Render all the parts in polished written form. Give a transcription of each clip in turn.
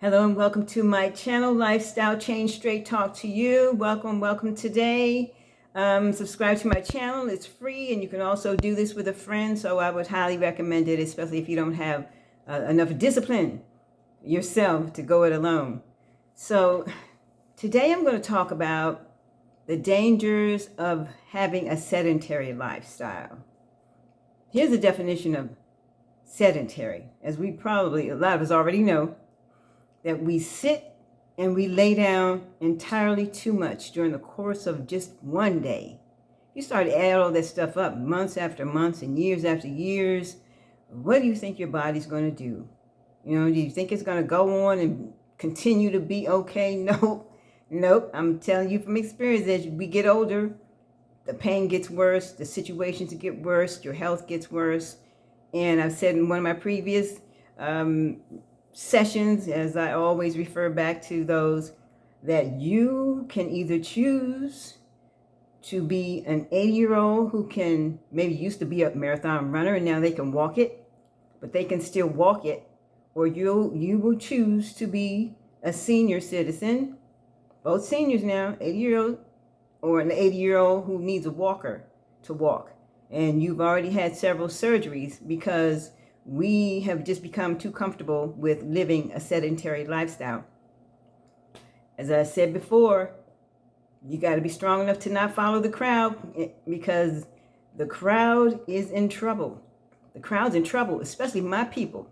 Hello and welcome to my channel, Lifestyle Change Straight Talk to You. Welcome today. Subscribe to my channel. It's free and you can also do this with a friend. So I would highly recommend it, especially if you don't have enough discipline yourself to go it alone. So today I'm going to talk about the dangers of having a sedentary lifestyle. Here's the definition of sedentary. As a lot of us already know, that we sit and we lay down entirely too much during the course of just one day. You start to add all that stuff up months after months and years after years. What do you think your body's going to do? Do you think it's going to go on and continue to be okay? Nope. I'm telling you from experience, as we get older, the pain gets worse, the situations get worse, your health gets worse. And I've said in one of my previous sessions, as I always refer back to those, that you can either choose to be an 80-year-old who can maybe used to be a marathon runner and now they can walk it, but they can still walk it, or you will choose to be a senior citizen, both seniors now, 80-year-old, or an 80-year-old who needs a walker to walk. And you've already had several surgeries because we have just become too comfortable with living a sedentary lifestyle. As I said before, you got to be strong enough to not follow the crowd, because the crowd is in trouble. The crowd's in trouble, especially my people,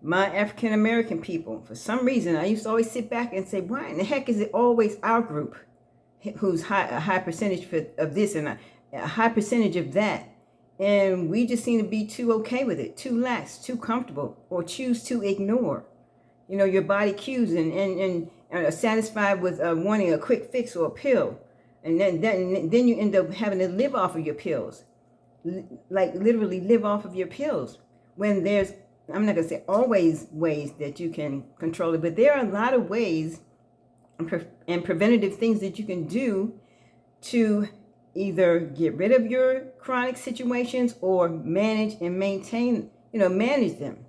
my African American people. For some reason, I used to always sit back and say, why in the heck is it always our group who's a high percentage of this and a high percentage of that? And we just seem to be too okay with it, too lax, too comfortable, or choose to ignore, your body cues and are satisfied with wanting a quick fix or a pill. And then you end up having to live off of your pills, like literally live off of your pills. When there's, I'm not going to say always ways that you can control it, but there are a lot of ways and preventative things that you can do to either get rid of your chronic situations or manage and maintain, manage them.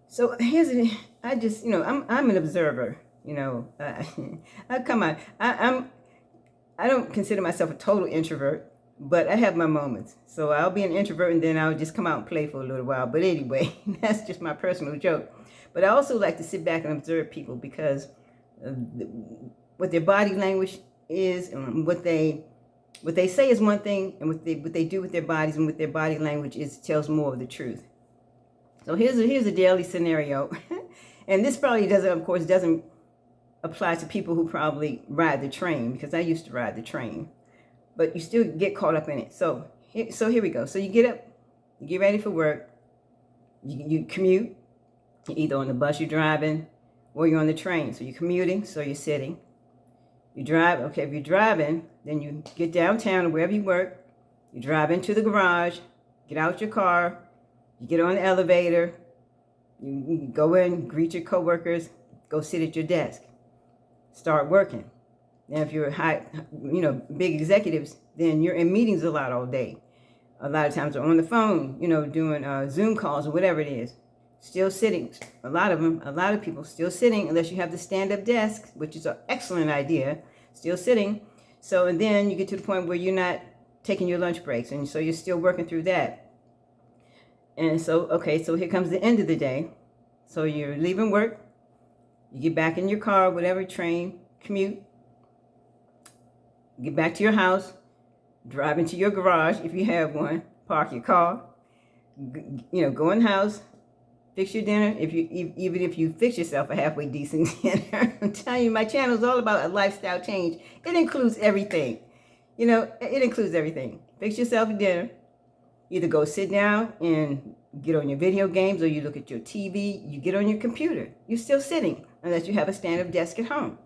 So I'm an observer, come on. I don't consider myself a total introvert, but I have my moments. So I'll be an introvert and then I'll just come out and play for a little while. But anyway, that's just my personal joke. But I also like to sit back and observe people, because what their body language is and what they say is one thing, and what they do with their bodies and with their body language tells more of the truth. So here's a daily scenario, and this probably doesn't apply to people who probably ride the train, because I used to ride the train, but you still get caught up in it. So here we go. So you get up, you get ready for work, you commute, you're either on the bus you're driving or you're on the train. So you're commuting, so you're sitting. You drive, okay, if you're driving, then you get downtown or wherever you work, you drive into the garage, get out your car, you get on the elevator, you go in, greet your coworkers, go sit at your desk, start working. Now, if you're big executives, then you're in meetings a lot all day. A lot of times they're on the phone, doing Zoom calls or whatever it is. Still sitting. A lot of people still sitting, unless you have the stand-up desk, which is an excellent idea. Still sitting. So, and then you get to the point where you're not taking your lunch breaks, and so you're still working through that. And so here comes the end of the day. So you're leaving work, you get back in your car, whatever, train, commute, get back to your house, drive into your garage if you have one, park your car, go in the house, fix your dinner. Even if you fix yourself a halfway decent dinner, I'm telling you, my channel is all about a lifestyle change. It includes everything. It includes everything. Fix yourself a dinner. Either go sit down and get on your video games, or you look at your TV. You get on your computer. You're still sitting, unless you have a stand-up desk at home.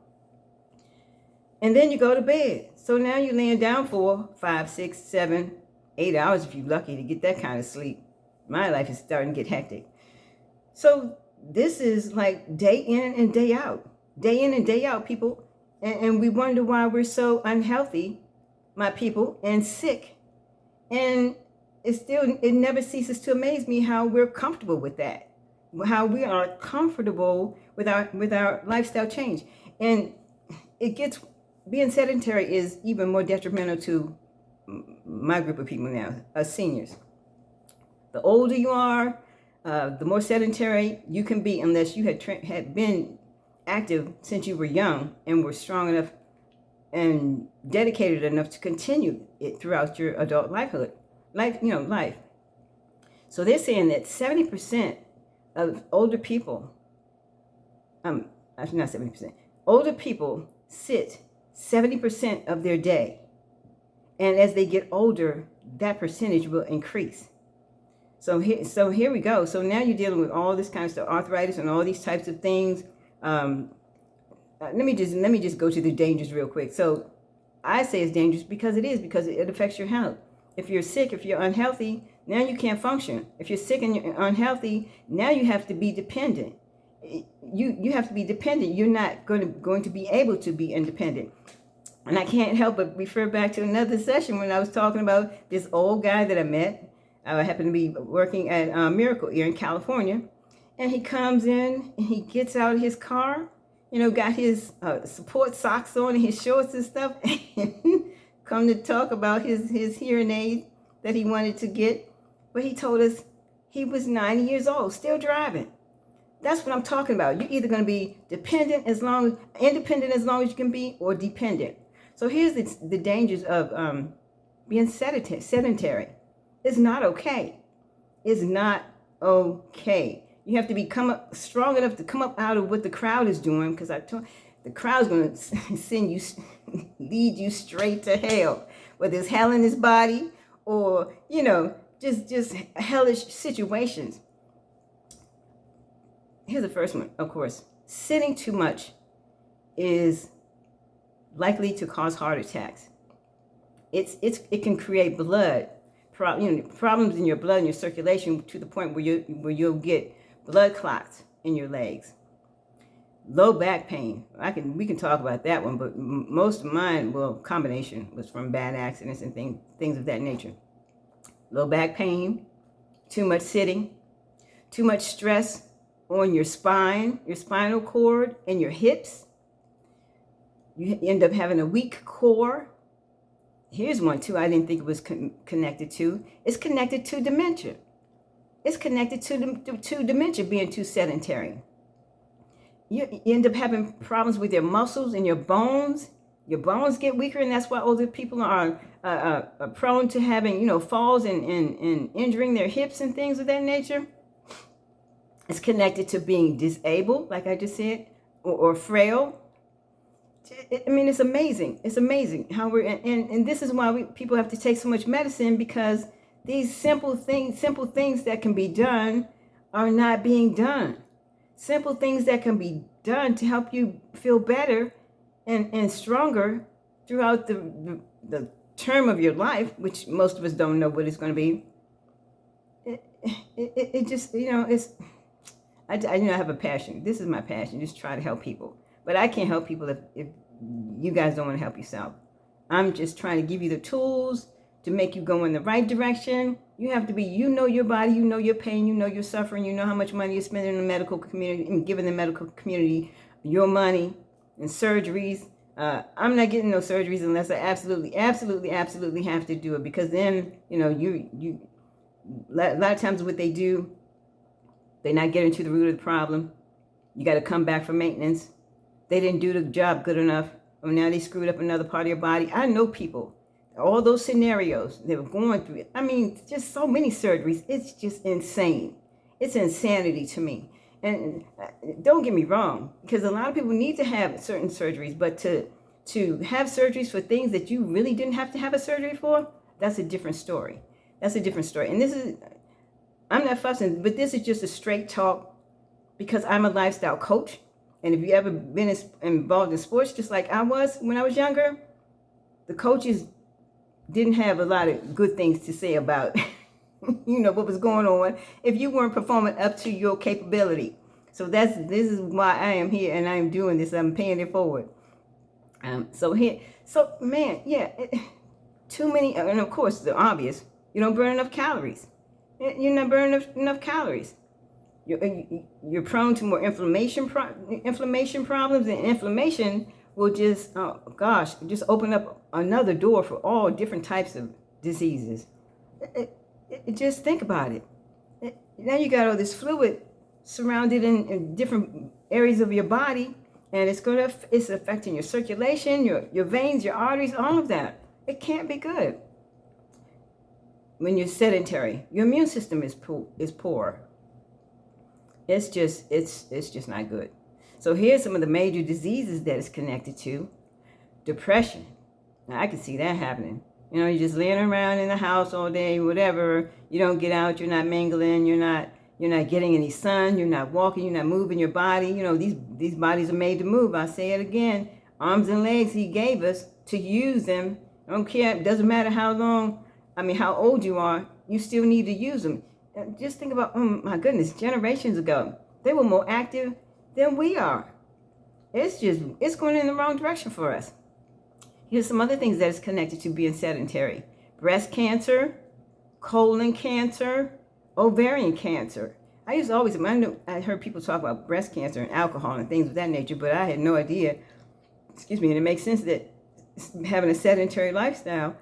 And then you go to bed. So now you're laying down for 5, 6, 7, 8 hours if you're lucky to get that kind of sleep. My life is starting to get hectic. So this is like day in and day out, people. And we wonder why we're so unhealthy, my people, and sick. And it never ceases to amaze me how we're comfortable with that. how we are comfortable with our lifestyle change. And it gets, being sedentary is even more detrimental to my group of people now, us seniors. The older you are, the more sedentary you can be, unless you had been active since you were young and were strong enough and dedicated enough to continue it throughout your adult life. So they're saying that 70% of older people, actually not 70%, older people sit 70% of their day. And as they get older, that percentage will increase. So here we go. So now you're dealing with all this kind of stuff, arthritis and all these types of things. Let me just go to the dangers real quick. So I say it's dangerous because it affects your health. If you're sick, if you're unhealthy, now you can't function. If you're sick and you're unhealthy, now you have to be dependent. You have to be dependent. You're not going to be able to be independent. And I can't help but refer back to another session when I was talking about this old guy that I met. I happened to be working at Miracle here in California. And he comes in and he gets out of his car, got his support socks on and his shorts and stuff. And come to talk about his hearing aid that he wanted to get. But he told us he was 90 years old, still driving. That's what I'm talking about. You're either going to be independent as long as you can be, or dependent. So here's the dangers of being sedentary. It's not okay. It's not okay. You have to become strong enough to come up out of what the crowd is doing, because the crowd's going to lead you straight to hell, whether it's hell in this body or just hellish situations. Here's the first one, of course. Sitting too much is likely to cause heart attacks. It can create problems in your blood and your circulation, to the point where you'll get blood clots in your legs. Low back pain. We can talk about that one, but most of mine, combination was from bad accidents and things of that nature. Low back pain, too much sitting, too much stress on your spine, your spinal cord, and your hips. You end up having a weak core. Here's one too I didn't think it was connected to. It's connected to dementia. It's connected to dementia, being too sedentary. You end up having problems with your muscles and your bones. Your bones get weaker, and that's why older people are prone to having, falls and injuring their hips and things of that nature. It's connected to being disabled, like I just said, or frail. I mean, it's amazing. It's amazing how and this is why people have to take so much medicine, because these simple things that can be done are not being done. Simple things that can be done to help you feel better and stronger throughout the term of your life, which most of us don't know what it's going to be. It just, it's, I have a passion. This is my passion, just try to help people. But I can't help people if you guys don't want to help yourself. I'm just trying to give you the tools to make you go in the right direction. You have to be, your body, your pain, your suffering, how much money you're spending in the medical community and giving the medical community your money and surgeries. I'm not getting no surgeries unless I absolutely have to do it, because then, you a lot of times what they do, they're not getting to the root of the problem. You got to come back for maintenance. They didn't do the job good enough, or now they screwed up another part of your body. I know people, all those scenarios they were going through. I mean, just so many surgeries. It's just insane. It's insanity to me. And don't get me wrong, because a lot of people need to have certain surgeries, but to have surgeries for things that you really didn't have to have a surgery for, that's a different story. That's a different story. And I'm not fussing, but this is just a straight talk, because I'm a lifestyle coach. And if you ever been involved in sports, just like I was when I was younger, the coaches didn't have a lot of good things to say about, what was going on if you weren't performing up to your capability. So this is why I am here and I am doing this. I'm paying it forward. Too many, and of course the obvious, you don't burn enough calories. You're not burning enough calories. you're prone to more inflammation problems, and inflammation will just, oh gosh, just open up another door for all different types of diseases. Just think about it. Now you got all this fluid surrounded in different areas of your body, and it's affecting your circulation, your veins, your arteries, all of that. It can't be good. When you're sedentary, your immune system is poor. It's just not good. So here's some of the major diseases that it's connected to. Depression. Now I can see that happening. You know, you're just laying around in the house all day, whatever. You don't get out, you're not mingling, you're not getting any sun, you're not walking, you're not moving your body. You know, these bodies are made to move. I say it again. Arms and legs he gave us to use them. I don't care, it doesn't matter how old you are, you still need to use them. Just think about, oh my goodness, generations ago, they were more active than we are. It's going in the wrong direction for us. Here's some other things that is connected to being sedentary. Breast cancer, colon cancer, ovarian cancer. I heard people talk about breast cancer and alcohol and things of that nature, but I had no idea, and it makes sense that having a sedentary lifestyle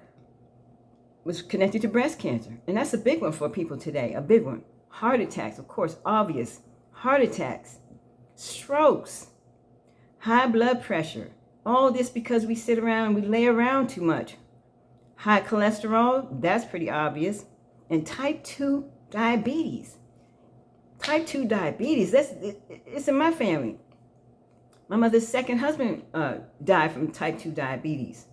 was connected to breast cancer. And that's a big one for people today, a big one. Heart attacks, of course, obvious. Heart attacks, strokes, high blood pressure. All this because we sit around, we lay around too much. High cholesterol, that's pretty obvious. And type 2 diabetes. Type 2 diabetes, it's in my family. My mother's second husband died from type 2 diabetes.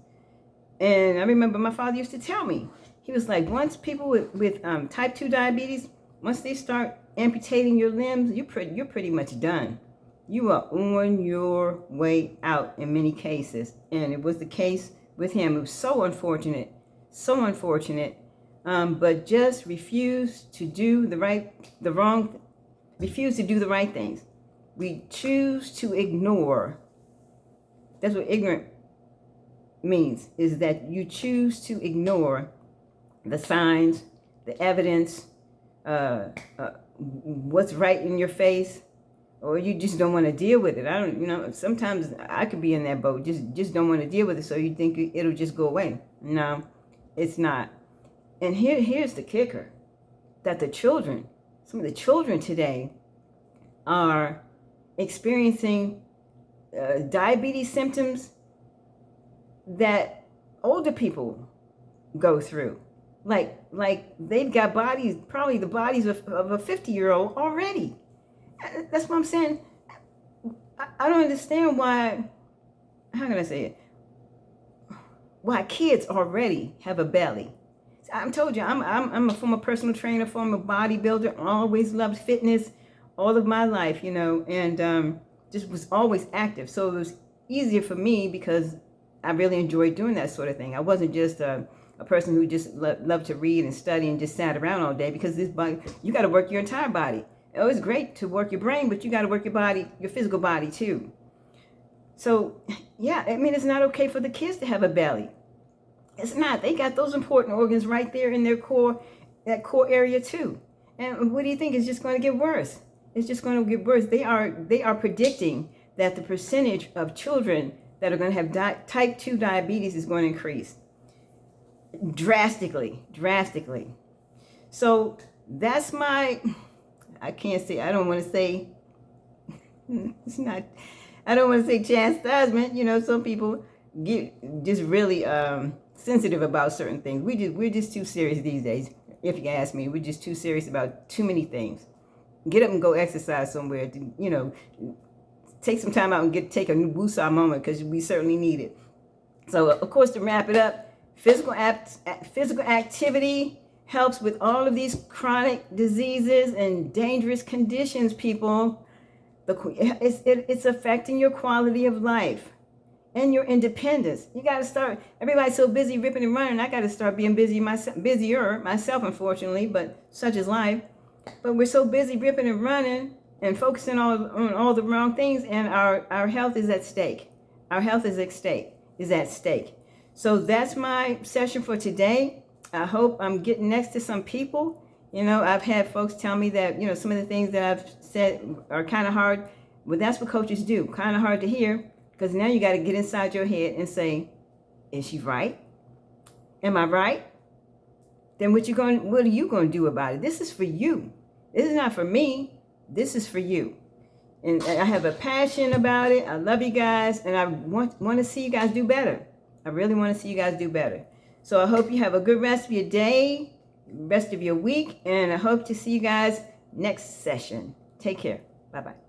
And I remember my father used to tell me, he was like, once people with type 2 diabetes, once they start amputating your limbs, you're pretty much done. You are on your way out in many cases. And it was the case with him. It was so unfortunate, but just refused to do the right things. We choose to ignore. That's what ignorant means, is that you choose to ignore the signs, the evidence, what's right in your face, or you just don't want to deal with it. Sometimes I could be in that boat, just don't want to deal with it, so you think it'll just go away. No, it's not. And here's the kicker, that some of the children today are experiencing diabetes symptoms that older people go through. Like they've got bodies, probably the bodies of a 50-year-old already. That's what I'm saying. I don't understand why, how can I say it? Why kids already have a belly. I told you, I'm a former personal trainer, former bodybuilder, always loved fitness all of my life, and just was always active. So it was easier for me because I really enjoyed doing that sort of thing. I wasn't just a person who just loved to read and study and just sat around all day, because this body, you got to work your entire body. It's great to work your brain, but you got to work your body, your physical body too. So yeah, it's not okay for the kids to have a belly. It's not. They got those important organs right there in their core, that core area too. And what do you think? It's just going to get worse. It's just going to get worse. They are predicting that the percentage of children that are going to have type 2 diabetes is going to increase drastically. So that's I don't want to say chastisement. Some people get just really sensitive about certain things. We're just too serious these days. If you ask me, we're just too serious about too many things. Get up and go exercise somewhere. Take some time out and take a wusa moment, because we certainly need it. So, of course, to wrap it up, physical activity helps with all of these chronic diseases and dangerous conditions, people. It's affecting your quality of life and your independence. You got to start. Everybody's so busy ripping and running. I got to start being busier myself, unfortunately, but such is life. But we're so busy ripping and running and focusing on all the wrong things, and our health is at stake. Our health is at stake. So that's my session for today. I hope I'm getting next to some people. You know, I've had folks tell me that, you know, some of the things that I've said are kind of hard. But that's what coaches do. Kind of hard to hear, because now you got to get inside your head and say, is she right? Am I right? Then what are you going to do about it? This is for you. This is not for me. This is for you. And I have a passion about it. I love you guys, and I want to see you guys do better. I really want to see you guys do better. So I hope you have a good rest of your day, rest of your week, and I hope to see you guys next session. Take care. Bye-bye.